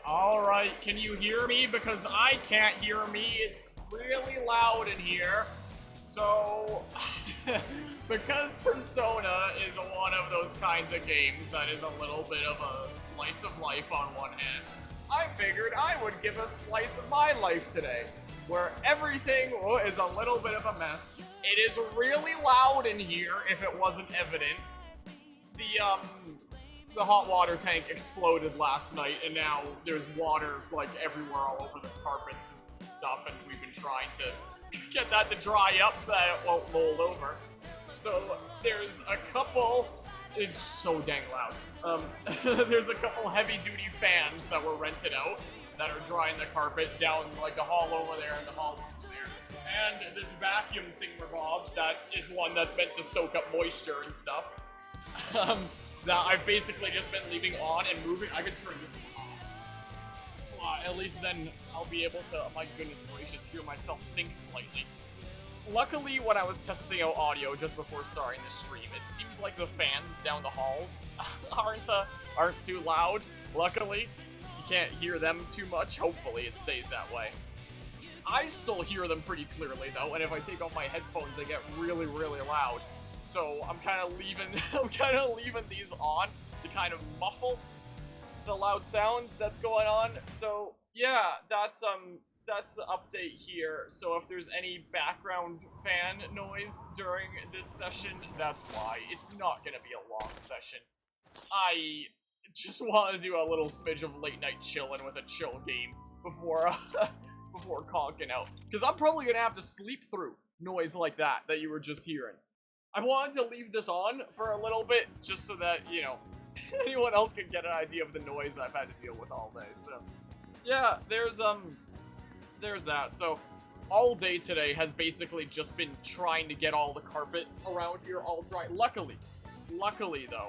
Alright, can you hear me? Because I can't hear me. It's really loud in here. So, because Persona is one of those kinds of games that is a little bit of a slice of life on one hand, I figured I would give a slice of my life today, where everything is a little bit of a mess. It is really loud in here, if it wasn't evident. The hot water tank exploded last night, and now there's water, like, everywhere all over the carpets and stuff, and we've been trying to get that to dry up so that it won't mold over. So, there's a couple... It's so dang loud. There's a couple heavy-duty fans that were rented out that are drying the carpet down, like, the hall over there and the hall over there. And this vacuum thingamabob that is one that's meant to soak up moisture and stuff. That I've basically just been leaving on and moving. I could turn this off. At least then I'll be able to, oh my goodness gracious, hear myself think slightly. Luckily, when I was testing out audio just before starting the stream, it seems like the fans down the halls aren't too loud. Luckily, you can't hear them too much. Hopefully, it stays that way. I still hear them pretty clearly though, and if I take off my headphones, they get really, really loud. So I'm kind of leaving these on to kind of muffle the loud sound that's going on. So yeah, that's the update here. So if there's any background fan noise during this session, that's why. It's not gonna be a long session. I just want to do a little smidge of late night chilling with a chill game before before conking out, because I'm probably gonna have to sleep through noise like that you were just hearing. I wanted to leave this on for a little bit, just so that, you know, anyone else could get an idea of the noise I've had to deal with all day, so... Yeah, there's that. So, all day today has basically just been trying to get all the carpet around here all dry. Luckily, though,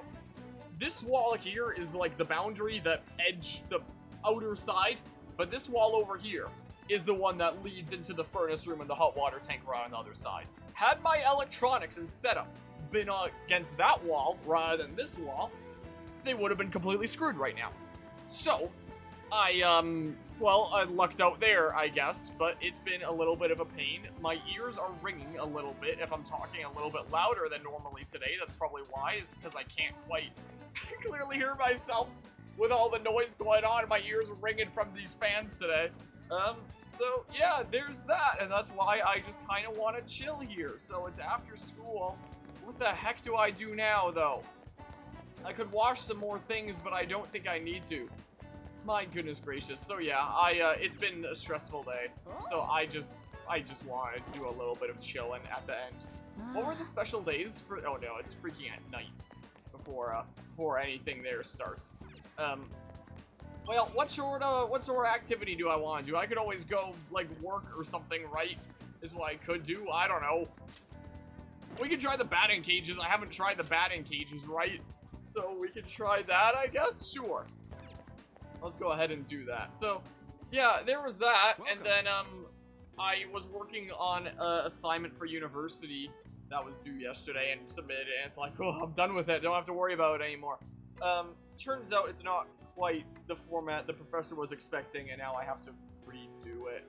this wall here is like the boundary that edge the outer side, but this wall over here is the one that leads into the furnace room and the hot water tank right on the other side. Had my electronics and setup been against that wall rather than this wall, they would have been completely screwed right now. So, well, I lucked out there, I guess, but it's been a little bit of a pain. My ears are ringing a little bit if I'm talking a little bit louder than normally today. That's probably why, is because I can't quite clearly hear myself with all the noise going on and my ears are ringing from these fans today. So yeah, there's that, and that's why I just kind of want to chill here. So it's after school. What the heck do I do now, though? I could wash some more things, but I don't think I need to. My goodness gracious. So yeah, it's been a stressful day. So I just want to do a little bit of chilling at the end. What were the special days for? Oh no, it's freaking at night before anything there starts. Well, what sort of activity do I want to do? I could always go, like, work or something, right? Is what I could do. I don't know. We could try the batting cages. I haven't tried the batting cages, right? So we could try that, I guess? Sure. Let's go ahead and do that. So, yeah, there was that. And then, I was working on an assignment for university that was due yesterday and submitted it. And it's like, oh, I'm done with it. Don't have to worry about it anymore. Turns out it's not quite the format the professor was expecting, and now I have to redo it,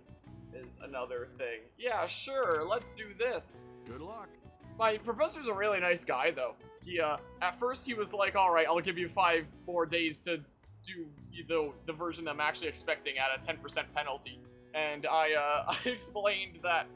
is another thing. Yeah, sure, let's do this. Good luck. My professor's a really nice guy, though. He, at first he was like, alright, I'll give you 5 more days to do the version that I'm actually expecting at a 10% penalty. And I explained that,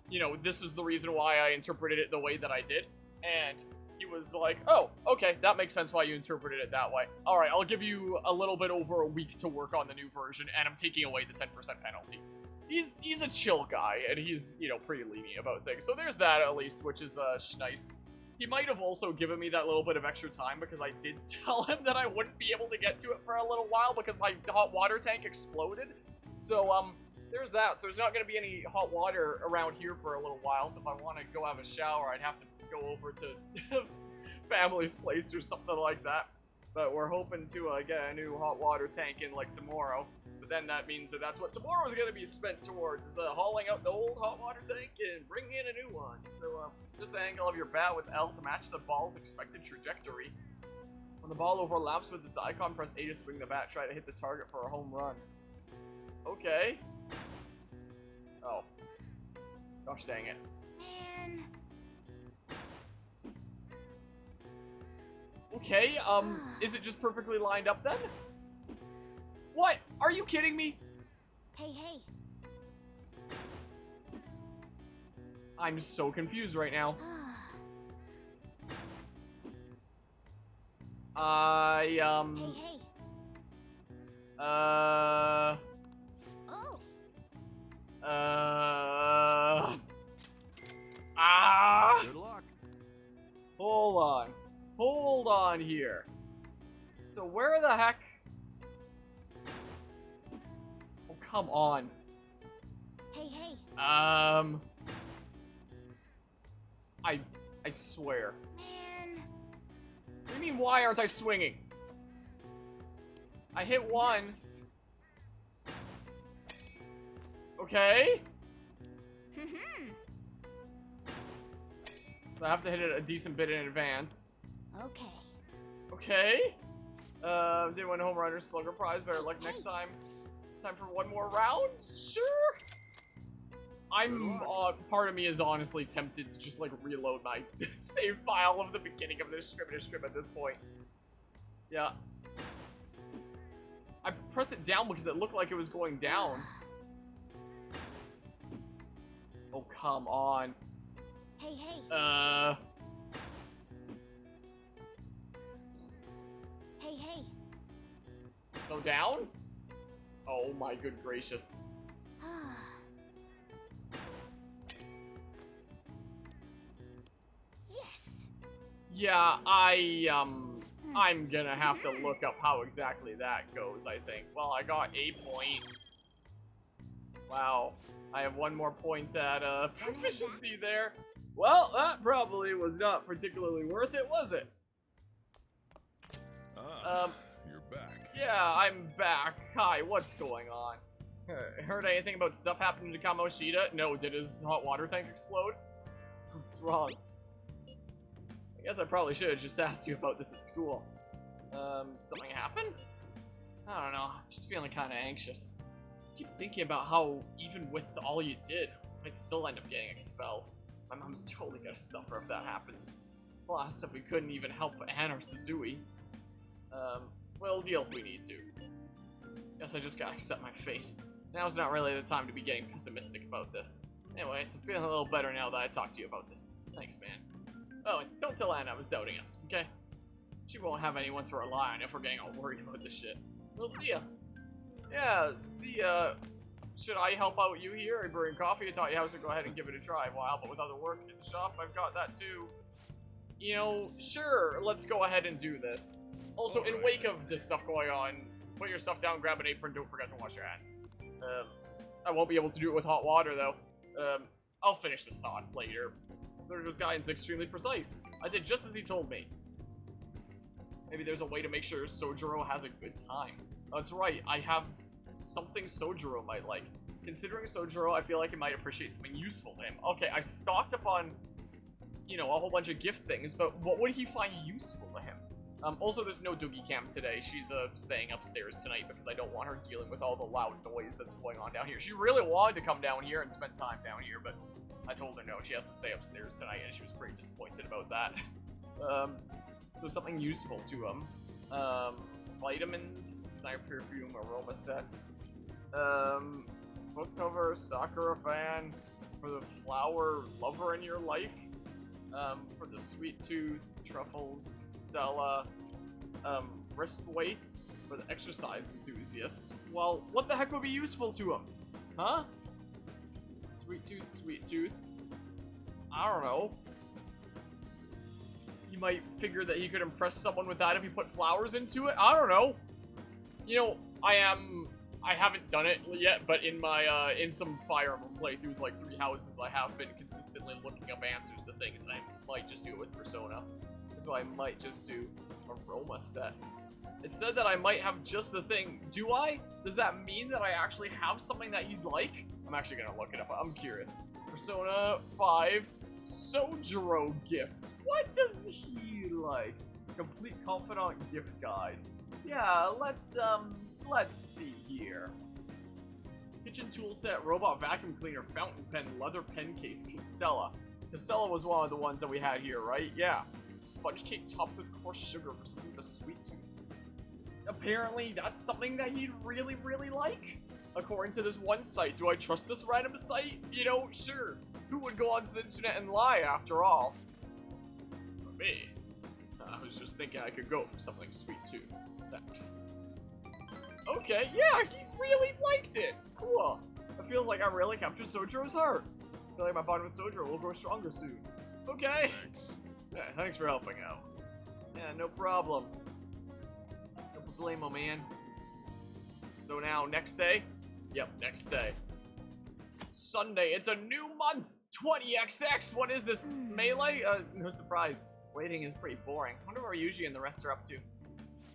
you know, this is the reason why I interpreted it the way that I did, and he was like, oh, okay, that makes sense why you interpreted it that way. Alright, I'll give you a little bit over a week to work on the new version, and I'm taking away the 10% penalty. He's a chill guy, and he's, you know, pretty lenient about things. So there's that, at least, which is, nice. He might have also given me that little bit of extra time, because I did tell him that I wouldn't be able to get to it for a little while, because my hot water tank exploded. So, there's that. So there's not going to be any hot water around here for a little while, so if I want to go have a shower, I'd have to go over to family's place or something like that. But we're hoping to get a new hot water tank in, like, tomorrow. But then that means that that's what tomorrow is going to be spent towards, is hauling out the old hot water tank and bringing in a new one. So, just the angle of your bat with L to match the ball's expected trajectory. When the ball overlaps with its icon, press A to swing the bat. Try to hit the target for a home run. Okay. Oh. Gosh dang it. Man. Okay, is it just perfectly lined up then? What? Are you kidding me? Hey, hey. I'm so confused right now. Hey, hey. Oh. Good luck. Hold on here. So where the heck? Oh, come on. Hey, hey. I swear. Man. What do you mean, why aren't I swinging? I hit one. Okay. So I have to hit it a decent bit in advance. Okay. Okay. Did win a home runner slugger prize. Better luck next time. Time for one more round? Sure. I'm, part of me is honestly tempted to just, like, reload my save file of the beginning of this strip at this point. Yeah. I pressed it down because it looked like it was going down. Oh, come on. Hey, hey. Hey, hey. So down? Oh my good gracious. Yes. Yeah, I'm gonna have to look up how exactly that goes, I think. Well, I got a point. Wow. I have one more point at proficiency there. Well, that probably was not particularly worth it, was it? You're back. Yeah, I'm back. Hi, what's going on? Heard anything about stuff happening to Kamoshida? No, did his hot water tank explode? What's wrong? I guess I probably should have just asked you about this at school. Something happened? I don't know, I'm just feeling kind of anxious. I keep thinking about how, even with all you did, I'd still end up getting expelled. My mom's totally gonna suffer if that happens. Plus, if we couldn't even help Anne or Suzui. We'll deal if we need to. Guess I just gotta accept my fate. Now's not really the time to be getting pessimistic about this. Anyways, I'm feeling a little better now that I talked to you about this. Thanks, man. Oh, and don't tell Anne I was doubting us, okay? She won't have anyone to rely on if we're getting all worried about this shit. We'll see ya. Yeah, see ya. Should I help out you here? I bring coffee. I taught you how to go ahead and give it a try. While, but with other work in the shop, I've got that too. You know, sure, let's go ahead and do this. Also, in wake of this stuff going on, put your stuff down, grab an apron, don't forget to wash your hands. I won't be able to do it with hot water, though. I'll finish this thought later. Sergio's guidance is extremely precise. I did just as he told me. Maybe there's a way to make sure Sojiro has a good time. That's right, I have something Sojiro might like. Considering Sojiro, I feel like he might appreciate something useful to him. Okay, I stocked upon, you know, a whole bunch of gift things, but what would he find useful to him? Also, there's no Doogie Cam today. She's staying upstairs tonight because I don't want her dealing with all the loud noise that's going on down here. She really wanted to come down here and spend time down here, but I told her no, she has to stay upstairs tonight, and she was pretty disappointed about that. So something useful to him. Vitamins, designer perfume, aroma set. Book cover, Sakura fan, for the flower lover in your life. For the sweet tooth, truffles, Stella, wrist weights for the exercise enthusiast. Well, what the heck would be useful to him? Huh? Sweet tooth. I don't know. He might figure that he could impress someone with that if he put flowers into it. I don't know. You know, I haven't done it yet, but in my, in some Fire Emblem playthroughs, like 3 houses, I have been consistently looking up answers to things, and I might just do it with Persona. So I might just do aroma set. It said that I might have just the thing. Do I? Does that mean that I actually have something that he'd like? I'm actually gonna look it up. I'm curious. Persona 5 Sojiro gifts. What does he like? Complete confidant gift guide. Yeah, let's see here. Kitchen tool set, robot vacuum cleaner, fountain pen, leather pen case, Castella. Castella was one of the ones that we had here, right? Yeah. Sponge cake topped with coarse sugar for something with a sweet tooth. Apparently, that's something that he'd really, really like. According to this one site. Do I trust this random site? You know, sure. Who would go onto the internet and lie, after all? For me. I was just thinking I could go for something sweet too. Thanks. Okay, yeah, he really liked it. Cool. It feels like I really captured Sojo's heart. I feel like my bond with Sojo will grow stronger soon. Okay. Thanks. Yeah, thanks for helping out. Yeah, no problem. No problemo, man. So now, next day? Yep, next day. Sunday, it's a new month! 20XX! What is this, Melee? No surprise. Waiting is pretty boring. I wonder what Ryuji and the rest are up to.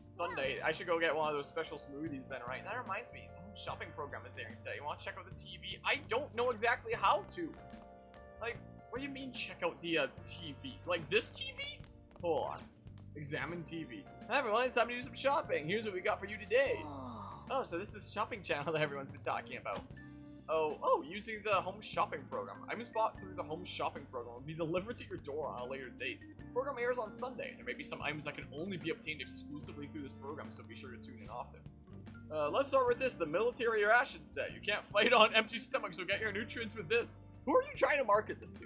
Sunday, I should go get one of those special smoothies then, right? That reminds me, the shopping program is airing today. You want to check out the TV? I don't know exactly how to. Like, what do you mean check out the TV? Like this TV? Hold on. Examine TV. Hi everyone, it's time to do some shopping. Here's what we got for you today. Oh, so this is the shopping channel that everyone's been talking about. Oh, using the home shopping program. Items bought through the home shopping program will be delivered to your door on a later date. The program airs on Sunday. There may be some items that can only be obtained exclusively through this program, so be sure to tune in often. Let's start with this, the military ration set. You can't fight on empty stomachs, so get your nutrients with this. Who are you trying to market this to?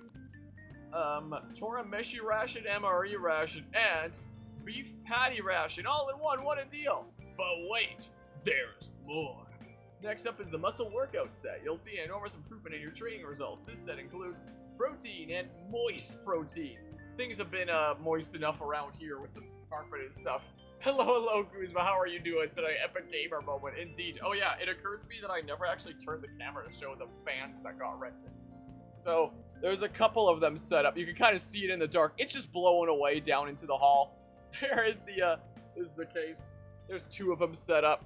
Torameshi ration, MRE ration, and beef patty ration, all in one, what a deal. But wait, there's more. Next up is the muscle workout set. You'll see an enormous improvement in your training results. This set includes protein and moist protein. Things have been moist enough around here with the carpet and stuff. Hello, Guzma. How are you doing today? Epic gamer moment, indeed. Oh yeah, it occurred to me that I never actually turned the camera to show the fans that got rented. So there's a couple of them set up. You can kind of see it in the dark. It's just blowing away down into the hall. There is the case. There's two of them set up.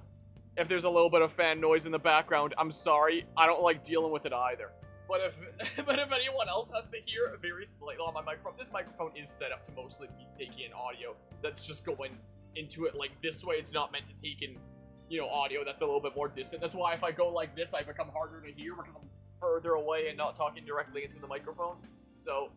If there's a little bit of fan noise in the background, I'm sorry. I don't like dealing with it either. But if anyone else has to hear very slightly on my microphone, this microphone is set up to mostly be taking in audio that's just going into it like this way. It's not meant to take in, you know, audio that's a little bit more distant. That's why if I go like this, I become harder to hear because I'm further away and not talking directly into the microphone. So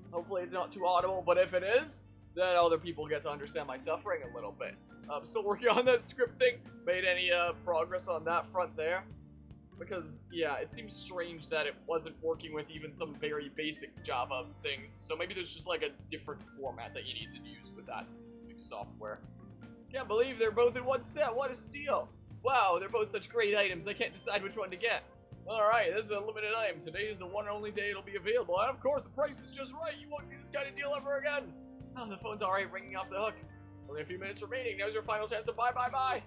hopefully it's not too audible, but if it is, then other people get to understand my suffering a little bit. I'm still working on that script thing. Made any progress on that front there? Because, yeah, it seems strange that it wasn't working with even some very basic Java things. So maybe there's just like a different format that you need to use with that specific software. Can't believe they're both in one set. What a steal. Wow, they're both such great items. I can't decide which one to get. Alright, this is a limited item. Today is the one and only day it'll be available. And of course, the price is just right. You won't see this kind of deal ever again. Oh, the phone's already ringing off the hook. Only a few minutes remaining. Now's your final chance to buy.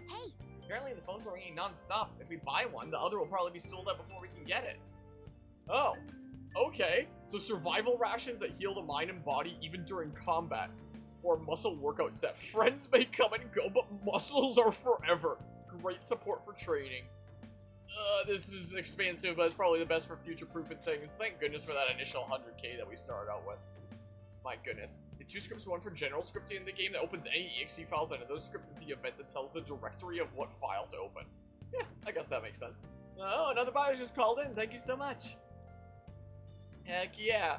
Hey, Apparently the phones are ringing non-stop. If we buy one, the other will probably be sold out before we can get it. Oh, okay. So survival rations that heal the mind and body even during combat. Or muscle workout set. Friends may come and go, but muscles are forever. Great support for training. This is expensive, but it's probably the best for future-proofing things. Thank goodness for that initial 100k that we started out with. My goodness. The two scripts, one for general scripting in the game that opens any exe files, and another script with the event that tells the directory of what file to open. Yeah, I guess that makes sense. Oh, another buyer just called in. Thank you so much. Heck yeah.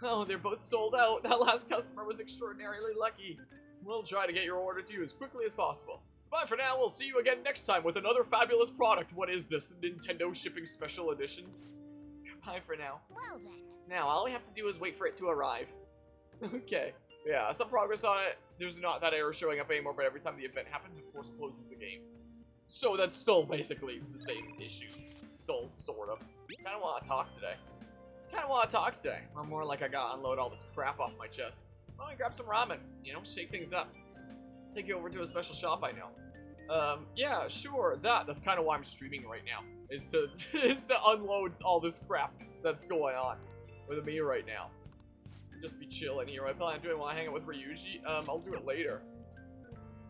Oh, they're both sold out. That last customer was extraordinarily lucky. We'll try to get your order to you as quickly as possible. Bye for now. We'll see you again next time with another fabulous product. What is this? Nintendo shipping special editions? Goodbye for now. well then. Now, all we have to do is wait for it to arrive. Okay. Yeah, some progress on it. There's not that error showing up anymore, but every time the event happens, it force closes the game. So that's still basically the same issue. Still, sort of. Kinda wanna talk today. I'm more like I gotta unload all this crap off my chest. Why don't we grab some ramen? You know, shake things up. Take you over to a special shop I know. Yeah, sure, that's kind of why I'm streaming right now. Is to unload all this crap that's going on with me right now. Just be chilling here. I plan on doing while I hang out with Ryuji. I'll do it later.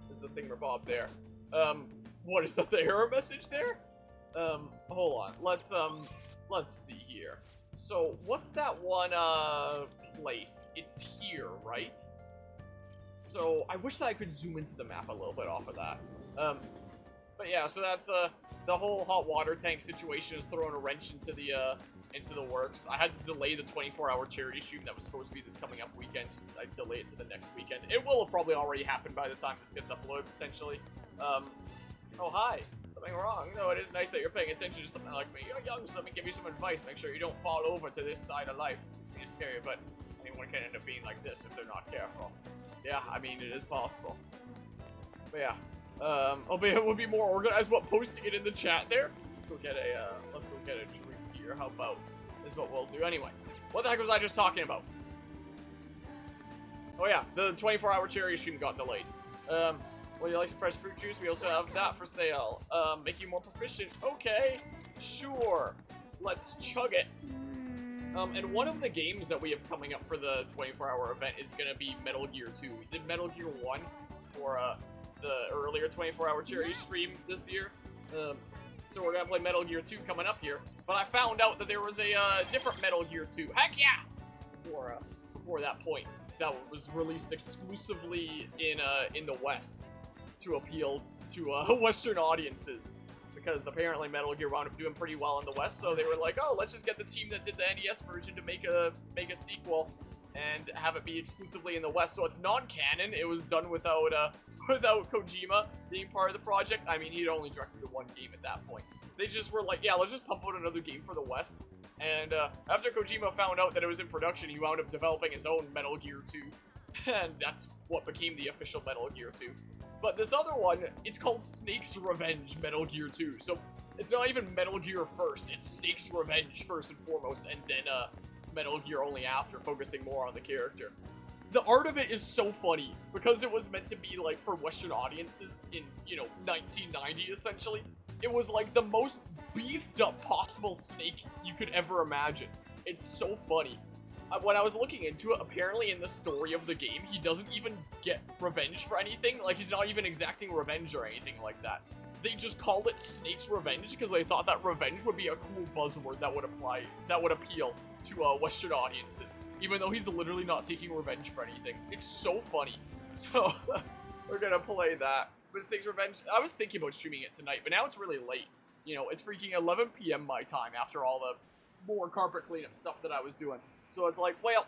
This is the thingamabob there. What is that, the error message there? Hold on. Let's see here. So, what's that one, place? It's here, right? So I wish that I could zoom into the map a little bit off of that. But yeah, so that's the whole hot water tank situation is throwing a wrench into the works. I had to delay the 24-hour charity stream that was supposed to be this coming up weekend. I delay it to the next weekend. It will have probably already happened by the time this gets uploaded, potentially. Oh, hi. Something wrong? No, it is nice that you're paying attention to something like me. You're young, so let me give you some advice. Make sure you don't fall over to this side of life. It's scary, but anyone can end up being like this if they're not careful. Yeah, I mean, it is possible. But yeah. It would be more organized about posting it in the chat there. Let's go get a drink here. How about is what we'll do anyway. What the heck was I just talking about? Oh yeah, the 24-hour cherry stream got delayed. Well, you like some fresh fruit juice? We also have that for sale. Make you more proficient. Okay, sure. Let's chug it. And one of the games that we have coming up for the 24-hour event is gonna be Metal Gear 2. We did Metal Gear 1 for the earlier 24-hour charity stream this year. So we're gonna play Metal Gear 2 coming up here. But I found out that there was a different Metal Gear 2. Heck yeah! Before that point, that was released exclusively in the West to appeal to Western audiences. Because apparently Metal Gear wound up doing pretty well in the West, so they were like, oh, let's just get the team that did the NES version to make a sequel and have it be exclusively in the West. So it's non-canon. It was done without Kojima being part of the project. I mean, he'd only directed the one game at that point. They just were like, yeah, let's just pump out another game for the West. And after Kojima found out that it was in production, he wound up developing his own Metal Gear 2. And that's what became the official Metal Gear 2. But this other one, it's called Snake's Revenge Metal Gear 2. So it's not even Metal Gear first, it's Snake's Revenge first and foremost, and then Metal Gear only after, focusing more on the character. The art of it is so funny, because it was meant to be, like, for Western audiences in, 1990, essentially. It was, like, the most beefed up possible Snake you could ever imagine. It's so funny. When I was looking into it, apparently in the story of the game, he doesn't even get revenge for anything. Like, he's not even exacting revenge or anything like that. They just called it Snake's Revenge because they thought that revenge would be a cool buzzword that would appeal to Western audiences, even though he's literally not taking revenge for anything. It's so funny. So, we're gonna play that. But Snake's Revenge, I was thinking about streaming it tonight, but now it's really late. It's freaking 11 p.m. my time after all the more carpet cleanup stuff that I was doing. So it's like, well,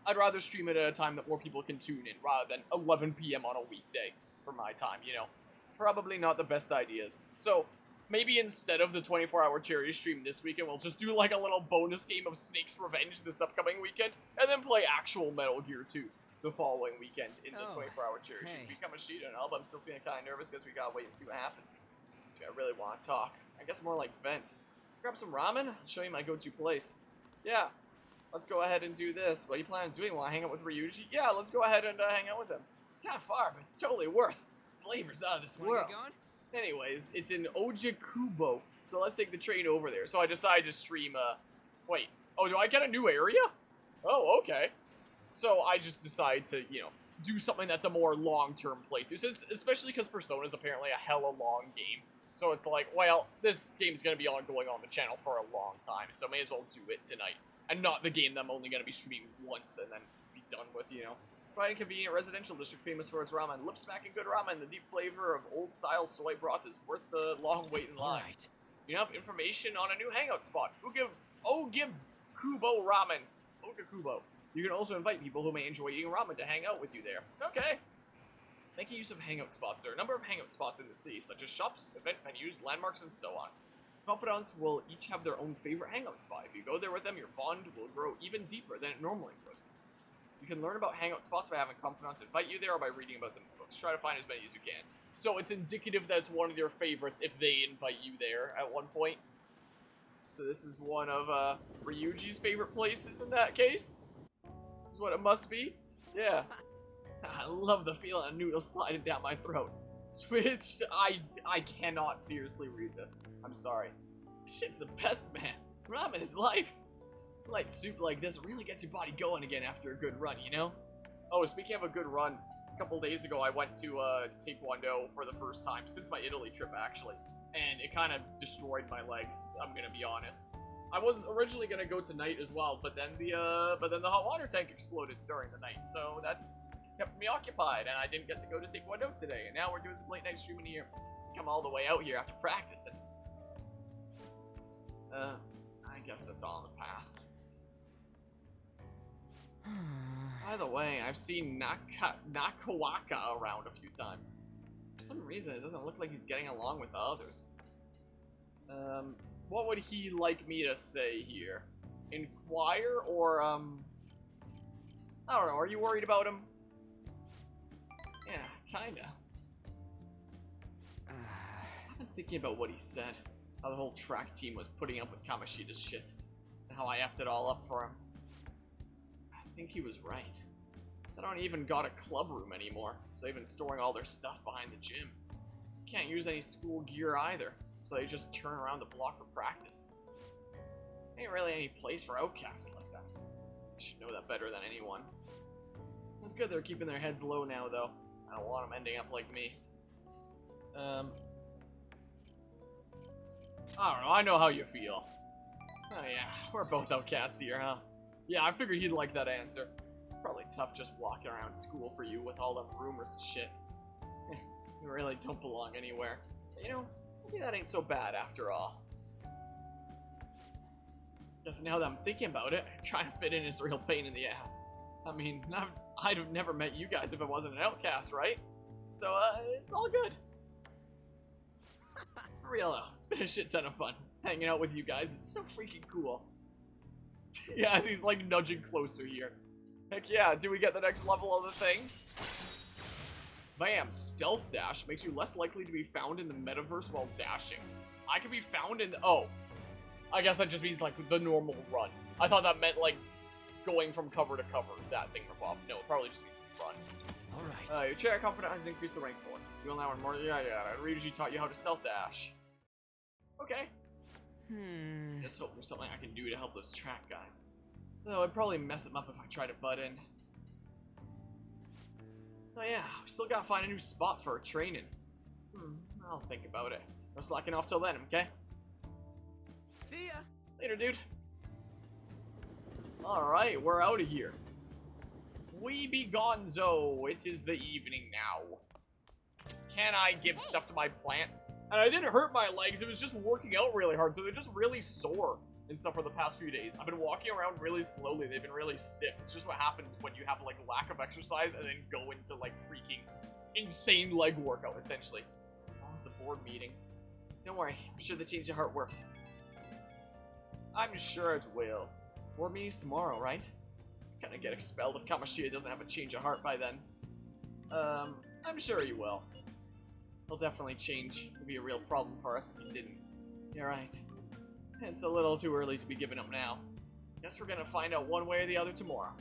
I'd rather stream it at a time that more people can tune in rather than 11 p.m. on a weekday for my time, Probably not the best ideas. So maybe instead of the 24-hour charity stream this weekend, we'll just do like a little bonus game of Snake's Revenge this upcoming weekend, and then play actual Metal Gear 2 the following weekend in the 24-hour charity stream. Become a sheet and all, but I'm still feeling kind of nervous because we gotta wait and see what happens. I really want to talk. I guess more like vent. Grab some ramen? I'll show you my go-to place. Yeah. Let's go ahead and do this. What are you planning on doing? Want to hang out with Ryuji? Yeah, let's go ahead and hang out with him. Kind of far, but it's totally worth. Flavors out of this world. Anyways, it's in Ojakubo, so let's take the train over there. So I decided to stream, wait. Oh, do I get a new area? Oh, okay. So I just decided to, do something that's a more long-term playthrough. Especially because Persona is apparently a hella long game. So it's like, well, this game's going to be ongoing on the channel for a long time, so may as well do it tonight. And not the game that I'm only going to be streaming once and then be done with, Quite a convenient residential district famous for its ramen. Lip-smacking good ramen, the deep flavor of old-style soy broth is worth the long wait in line. Right. You have information on a new hangout spot. Ogib Kubo Ramen. Ogakubo. You can also invite people who may enjoy eating ramen to hang out with you there. Okay. Making use of hangout spots. There are a number of hangout spots in the city, such as shops, event venues, landmarks, and so on. Confidants will each have their own favorite hangout spot. If you go there with them, your bond will grow even deeper than it normally would. You can learn about hangout spots by having confidants invite you there or by reading about them in books. Try to find as many as you can. So it's indicative that it's one of your favorites if they invite you there at one point. So this is one of Ryuji's favorite places in that case. That's what it must be. Yeah. I love the feeling of noodles sliding down my throat. Switched. I cannot seriously read this. I'm sorry. Shit's the best, man. Ramen is life. Light soup like this really gets your body going again after a good run, Oh, speaking of a good run, a couple days ago I went to Taekwondo for the first time since my Italy trip, actually. And it kind of destroyed my legs, I'm gonna be honest. I was originally gonna go tonight as well, but then the hot water tank exploded during the night, so that's kept me occupied, and I didn't get to go to Taekwondo today, and now we're doing some late night streaming here. To come all the way out here after practicing. I guess that's all in the past. By the way, I've seen Nakawaka around a few times. For some reason, it doesn't look like he's getting along with the others. What would he like me to say here? Inquire or, I don't know, are you worried about him? Yeah, kinda. I've been thinking about what he said. How the whole track team was putting up with Kamoshida's shit. And how I effed it all up for him. I think he was right. They don't even got a club room anymore, so they've been storing all their stuff behind the gym. Can't use any school gear either, so they just turn around the block for practice. Ain't really any place for outcasts like that. I should know that better than anyone. It's good they're keeping their heads low now, though. I don't want them ending up like me. I don't know, I know how you feel. Oh yeah, we're both outcasts here, huh? Yeah, I figured he'd like that answer. It's probably tough just walking around school for you with all them rumors and shit. You really don't belong anywhere. You know, maybe that ain't so bad after all. Guess now that I'm thinking about it, trying to fit in is a real pain in the ass. I mean, I'd have never met you guys if I wasn't an outcast, right? So, it's all good. For real though, it's been a shit ton of fun. Hanging out with you guys is so freaking cool. Yeah, as he's like nudging closer here. Heck yeah, do we get the next level of the thing? Bam, stealth dash makes you less likely to be found in the metaverse while dashing. I can be found in oh. I guess that just means like the normal run. I thought that meant like going from cover to cover, that thing above. No, it probably just means run. Alright. Your chair confidence has increased the rank 4. You will now earn more. Yeah. Ryuji taught you how to stealth dash. Okay. Just hope there's something I can do to help those track guys. Though I'd probably mess them up if I try to butt in. Oh yeah, we still gotta find a new spot for our training. I'll think about it. No slacking off till then, okay? See ya! Later, dude. Alright, we're out of here. We be gonzo. It is the evening now. Can I give stuff to my plant? And I didn't hurt my legs, it was just working out really hard, so they're just really sore and stuff for the past few days. I've been walking around really slowly, they've been really stiff. It's just what happens when you have like lack of exercise and then go into like freaking insane leg workout, essentially. How was the board meeting? Don't worry, I'm sure the change of heart worked. I'm sure it will. Board meeting's tomorrow, right? Gonna get expelled if Kamoshida doesn't have a change of heart by then. I'm sure he will. He'll definitely change. It'll be a real problem for us if he didn't. You're right. It's a little too early to be giving up now. Guess we're gonna find out one way or the other tomorrow.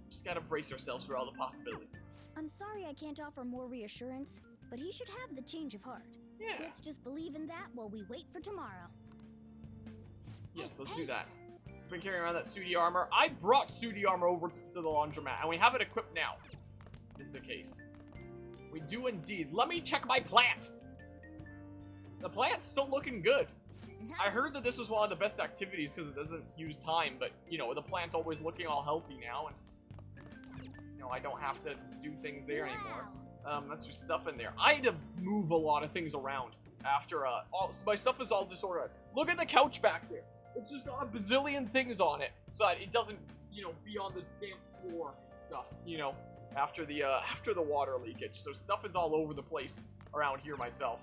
Just gotta brace ourselves for all the possibilities. I'm sorry I can't offer more reassurance, but he should have the change of heart. Yeah. Let's just believe in that while we wait for tomorrow. Yes, let's do that. Been carrying around that Sudi armor. I brought Sudi armor over to the laundromat, and we have it equipped now. Is the case. We do indeed. Let me check my plant. The plant's still looking good. I heard that this was one of the best activities because it doesn't use time, but, you know, the plant's always looking all healthy now, and, you know, I don't have to do things there anymore. That's just stuff in there. I had to move a lot of things around after, my stuff is all disorganized. Look at the couch back there. It's just got a bazillion things on it, so that it doesn't, you know, be on the damp floor and stuff, you know, after the water leakage. So stuff is all over the place around here myself.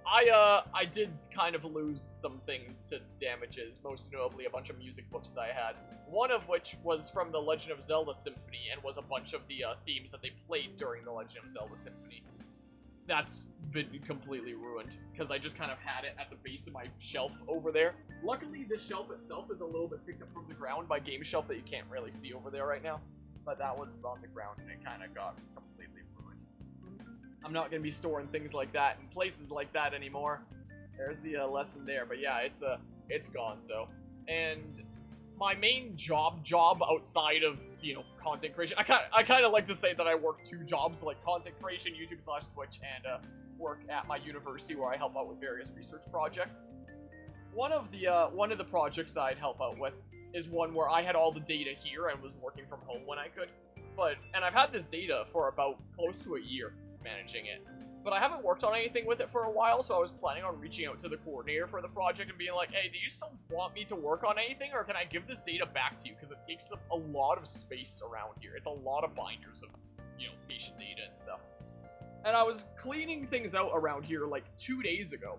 I did kind of lose some things to damages, most notably a bunch of music books that I had. One of which was from the Legend of Zelda Symphony and was a bunch of the themes that they played during the Legend of Zelda Symphony. That's been completely ruined, because I just kind of had it at the base of my shelf over there. Luckily, the shelf itself is a little bit picked up from the ground by Game Shelf that you can't really see over there right now. But that one's on the ground, and it kind of got completely ruined. I'm not going to be storing things like that in places like that anymore. There's the lesson there, but yeah, it's gone, so. And my main job outside of, you know, content creation, I kind of like to say that I work 2 jobs, like content creation, YouTube/Twitch, and work at my university where I help out with various research projects. One of the projects that I'd help out with is one where I had all the data here and was working from home when I could. and I've had this data for about close to a year, managing it. But I haven't worked on anything with it for a while, so I was planning on reaching out to the coordinator for the project and being like, hey, do you still want me to work on anything, or can I give this data back to you? Because it takes up a lot of space around here. It's a lot of binders of, you know, patient data and stuff. And I was cleaning things out around here like 2 days ago.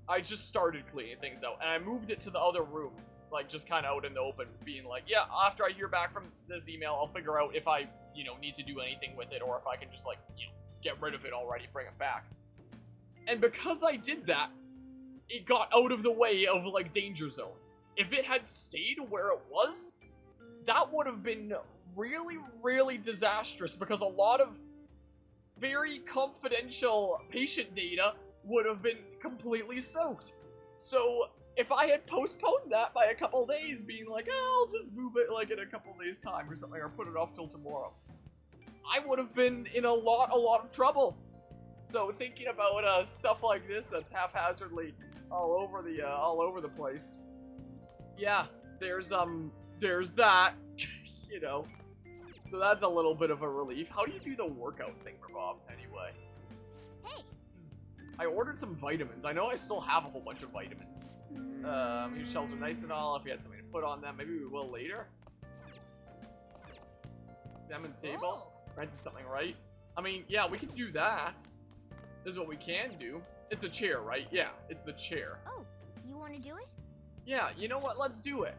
I just started cleaning things out, and I moved it to the other room, like just kind of out in the open, being like, yeah, after I hear back from this email, I'll figure out if I, you know, need to do anything with it, or if I can just, like, you know, get rid of it already, bring it back. And because I did that, it got out of the way of, like, danger zone. If it had stayed where it was, that would have been really, really disastrous, because a lot of very confidential patient data would have been completely soaked. So if I had postponed that by a couple days, being like, oh, I'll just move it, like, in a couple days' time or something, or put it off till tomorrow, I would have been in a lot of trouble. So thinking about stuff like this that's haphazardly all over the place. Yeah, there's that, you know. So that's a little bit of a relief. How do you do the workout thing, Bob? Anyway. Hey. I ordered some vitamins. I know I still have a whole bunch of vitamins. Your shells are nice and all. If you had something to put on them, maybe we will later. Examine the table. Rented something, right? I mean, yeah, we can do that. This is what we can do. It's a chair, right? Yeah, it's the chair. Oh, you want to do it? Yeah, you know what? Let's do it.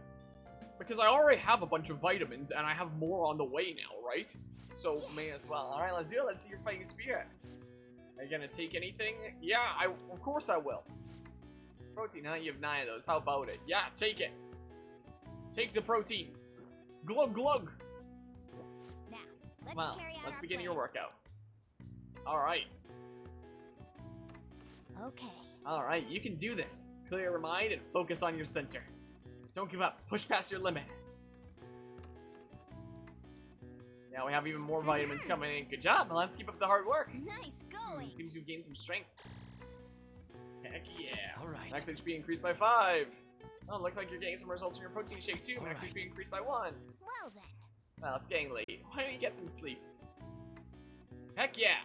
Because I already have a bunch of vitamins, and I have more on the way now, right? So, may as well. Alright, let's do it. Let's see your fighting spirit. Are you gonna take anything? Yeah, of course I will. Protein, huh? You have 9 of those. How about it? Yeah, take it. Take the protein. Glug glug. Now, let's begin your workout. Alright. Okay. Alright, you can do this. Clear your mind and focus on your center. Don't give up. Push past your limit. Now we have even more vitamins coming in. Good job. Let's keep up the hard work. Nice going. Seems you've gained some strength. Heck yeah. Alright. Max HP increased by 5. Oh, looks like you're getting some results from your protein shake too. Max HP increased by 1. Well then. Well, it's getting late. Why don't you get some sleep? Heck yeah.